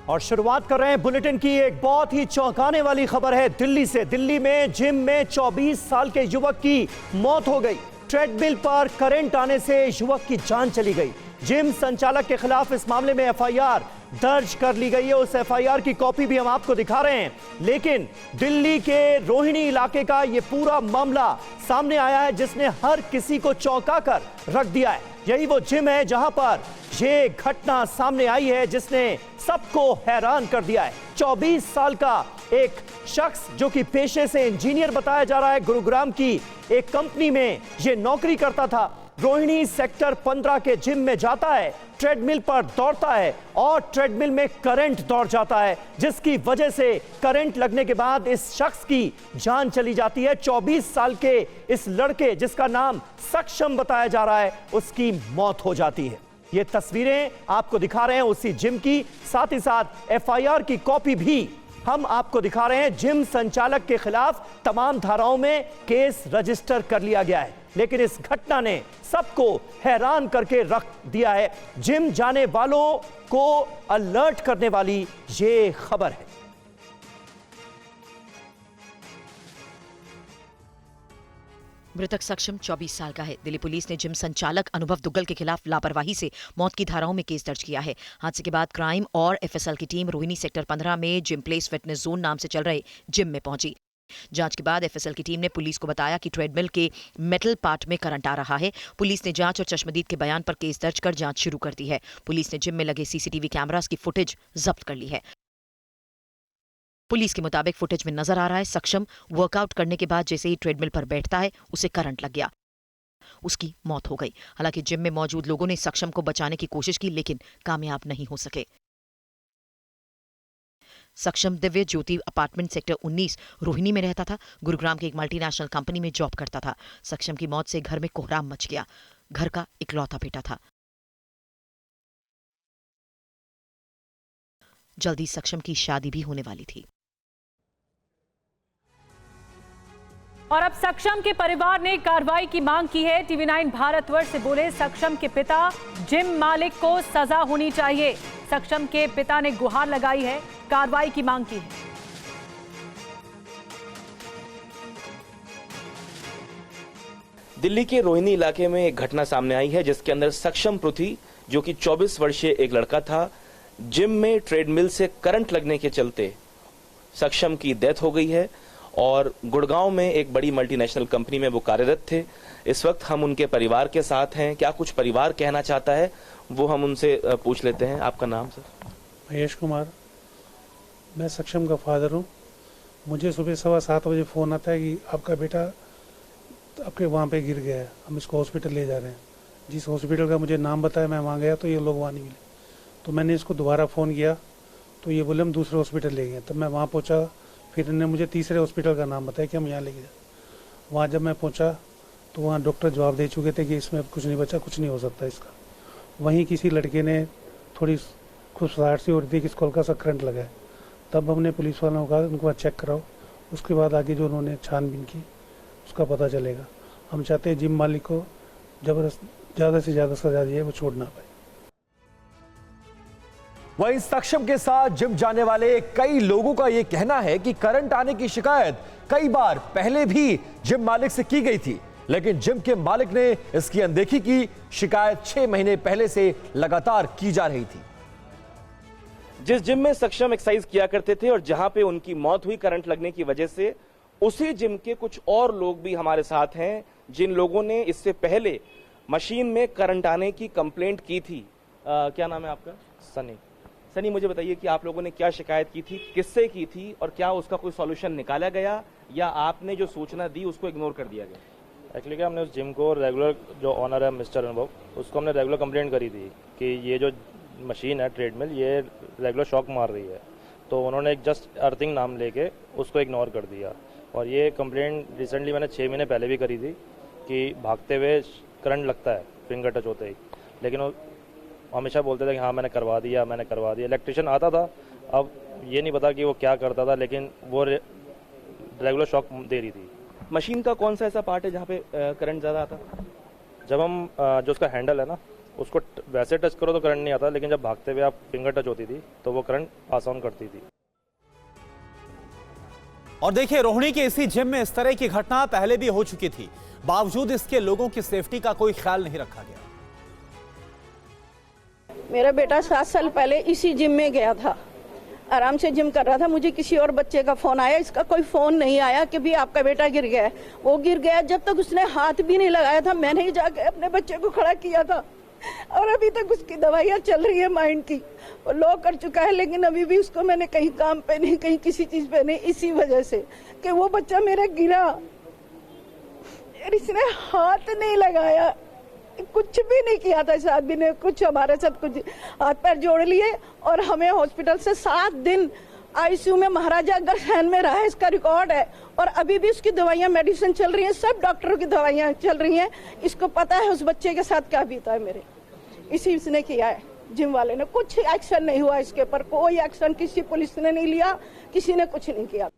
और शुरुआत कर रहे हैं बुलेटिन की। एक बहुत ही चौंकाने वाली खबर है दिल्ली से। दिल्ली में जिम में 24 साल के युवक की मौत हो गई। ट्रेडमिल पर करंट आने से युवक की जान चली गई। जिम संचालक के खिलाफ इस मामले में एफआईआर दर्ज कर ली गई है। उस एफआईआर की कॉपी भी हम आपको दिखा रहे हैं। लेकिन दिल्ली के रोहिणी इलाके का यह पूरा मामला सामने आया है जिसने हर किसी को चौंका कर रख दिया है। यही वो जिम है जहां पर यह घटना सामने आई है जिसने सबको हैरान कर दिया है। 24 साल का एक शख्स जो कि पेशे से इंजीनियर बताया जा रहा है, गुरुग्राम की एक कंपनी में यह नौकरी करता था। रोहिणी सेक्टर 15 के जिम में जाता है, ट्रेडमिल पर दौड़ता है और ट्रेडमिल में करंट दौड़ जाता है, जिसकी वजह से करंट लगने के बाद इस शख्स की जान चली जाती है। 24 साल के इस लड़के जिसका नाम सक्षम बताया जा रहा है, उसकी मौत हो जाती है। ये तस्वीरें आपको दिखा रहे हैं उसी जिम की, साथ ही साथ एफआईआर की कॉपी भी हम आपको दिखा रहे हैं। जिम संचालक के खिलाफ तमाम धाराओं में केस रजिस्टर कर लिया गया है। लेकिन इस घटना ने सबको हैरान करके रख दिया है। जिम जाने वालों को अलर्ट करने वाली ये खबर है। मृतक सक्षम 24 साल का है। दिल्ली पुलिस ने जिम संचालक अनुभव दुग्गल के खिलाफ लापरवाही से मौत की धाराओं में केस दर्ज किया है। हादसे के बाद क्राइम और एफएसएल की टीम रोहिणी सेक्टर 15 में जिम प्लेस फिटनेस जोन नाम से चल रहे जिम में पहुंची। जांच के बाद एफएसएल की टीम ने पुलिस को बताया कि ट्रेडमिल के मेटल पार्ट में करंट आ रहा है। पुलिस ने जांच और चश्मदीद के बयान पर केस दर्ज कर जांच शुरू कर दी है। पुलिस ने जिम में लगे सीसीटीवी कैमरास की फुटेज जब्त कर ली है। पुलिस के मुताबिक फुटेज में नजर आ रहा है सक्षम वर्कआउट करने के बाद जैसे ही ट्रेडमिल पर बैठता है उसे करंट लग गया, उसकी मौत हो गई। हालांकि जिम में मौजूद लोगों ने सक्षम को बचाने की कोशिश की लेकिन कामयाब नहीं हो सके। सक्षम दिव्य ज्योति अपार्टमेंट सेक्टर 19 रोहिणी में रहता था। गुरुग्राम की एक मल्टीनेशनल कंपनी में जॉब करता था। सक्षम की मौत से घर में कोहराम मच गया। घर का इकलौता बेटा था। जल्दी सक्षम की शादी भी होने वाली थी। और अब सक्षम के परिवार ने कार्रवाई की मांग की है। टीवी9 भारतवर्ष से बोले सक्षम के पिता, जिम मालिक को सजा होनी चाहिए। सक्षम के पिता ने गुहार लगाई है, कार्रवाई की मांग की है। दिल्ली के रोहिणी इलाके में एक घटना सामने आई है जिसके अंदर सक्षम पृथ्वी जो कि 24 वर्षीय एक लड़का था, जिम में ट्रेडमिल से करंट लगने के चलते सक्षम की डेथ हो गई है और गुड़गांव में एक बड़ी मल्टीनेशनल कंपनी में वो कार्यरत थे। इस वक्त हम उनके परिवार के साथ हैं। क्या कुछ परिवार कहना चाहता है वो हम उनसे पूछ लेते हैं। आपका नाम सर? महेश कुमार। मैं सक्षम का फादर हूँ। मुझे सुबह 7:15 बजे फ़ोन आता है कि आपका बेटा आपके वहाँ पे गिर गया है, हम इसको हॉस्पिटल ले जा रहे हैं। जिस हॉस्पिटल का मुझे नाम बताया मैं वहाँ गया तो ये लोग वहाँ नहीं मिले। तो मैंने इसको दोबारा फ़ोन किया तो ये बोले हम दूसरे हॉस्पिटल ले गए। तब मैं वहाँ पहुँचा, फिर इन्होंने मुझे तीसरे हॉस्पिटल का नाम बताया कि हम यहाँ लेके जाए। वहाँ जब मैं पहुँचा तो वहाँ डॉक्टर जवाब दे चुके थे कि इसमें कुछ नहीं बचा, कुछ नहीं हो सकता इसका। वहीं किसी लड़के ने थोड़ी खुशफुसाहट सी हो रही थी कि इसको हल्का सा करंट लगा है। तब हमने पुलिस वालों को कहा उनको चेक कराओ, उसके बाद आगे जो उन्होंने छानबीन की उसका पता चलेगा। हम चाहते हैं जिम मालिक को जबरदस्त ज़्यादा से ज़्यादा सजा दी है, वो छोड़ ना पाए। वहीं सक्षम के साथ जिम जाने वाले कई लोगों का यह कहना है कि करंट आने की शिकायत कई बार पहले भी जिम मालिक से की गई थी, लेकिन जिम के मालिक ने इसकी अनदेखी की। शिकायत 6 महीने पहले से लगातार की जा रही थी। जिस जिम में सक्षम एक्सरसाइज किया करते थे और जहां पे उनकी मौत हुई करंट लगने की वजह से, उसी जिम के कुछ और लोग भी हमारे साथ हैं जिन लोगों ने इससे पहले मशीन में करंट आने की कंप्लेंट की थी। क्या नाम है आपका? सनी, मुझे बताइए कि आप लोगों ने क्या शिकायत की थी, किससे की थी और क्या उसका कोई सॉल्यूशन निकाला गया या आपने जो सूचना दी उसको इग्नोर कर दिया गया? एक्चुअली क्या, हमने उस जिम को रेगुलर, जो ऑनर है मिस्टर अनुभव, उसको हमने रेगुलर कंप्लेंट करी थी कि ये जो मशीन है ट्रेडमिल ये रेगुलर शॉक मार रही है। तो उन्होंने एक जस्ट अर्थिंग नाम लेके उसको इग्नोर कर दिया। और ये कंप्लेंट रिसेंटली मैंने 6 महीने पहले भी करी थी कि भागते हुए करंट लगता है फिंगर टच होते ही, लेकिन वो हमेशा बोलते थे कि हाँ मैंने करवा दिया। इलेक्ट्रिशियन आता था, अब ये नहीं पता कि वो क्या करता था, लेकिन वो रेगुलर शॉक दे रही थी। मशीन का कौन सा ऐसा पार्ट है जहाँ पे करंट ज़्यादा आता? जब हम जो उसका हैंडल है ना, उसको वैसे टच करो तो करंट नहीं आता, लेकिन जब भागते हुए आप फिंगर टच होती थी तो वो करंट पास ऑन करती थी। और देखिए, रोहिणी के इसी जिम में इस तरह की घटना पहले भी हो चुकी थी, बावजूद इसके लोगों की सेफ्टी का कोई ख्याल नहीं रखा गया। मेरा बेटा 7 साल पहले इसी जिम में गया था, आराम से जिम कर रहा था। मुझे किसी और बच्चे का फोन आया, इसका कोई फोन नहीं आया कि भी आपका बेटा गिर गया है। वो गिर गया, जब तक उसने हाथ भी नहीं लगाया था मैंने ही जाके अपने बच्चे को खड़ा किया था। और अभी तक उसकी दवाइयाँ चल रही है माइंड की, वो लो कर चुका है, लेकिन अभी भी उसको मैंने कहीं काम पे नहीं, कहीं किसी चीज पे नहीं, इसी वजह से कि वो बच्चा मेरा गिरा, इसने हाथ नहीं लगाया, कुछ भी नहीं किया था इस आदमी ने, कुछ हमारे साथ कुछ हाथ पैर जोड़ लिए। और हमें हॉस्पिटल से 7 दिन आईसीयू में महाराजा अग्रसेन में रहा है, इसका रिकॉर्ड है। और अभी भी उसकी दवाइयाँ मेडिसिन चल रही हैं, सब डॉक्टरों की दवाइयाँ चल रही हैं। इसको पता है उस बच्चे के साथ क्या बीता है मेरे, इसी इसने किया है। जिम वाले ने कुछ एक्शन नहीं हुआ इसके ऊपर, कोई एक्शन किसी पुलिस ने नहीं लिया, किसी ने कुछ नहीं किया।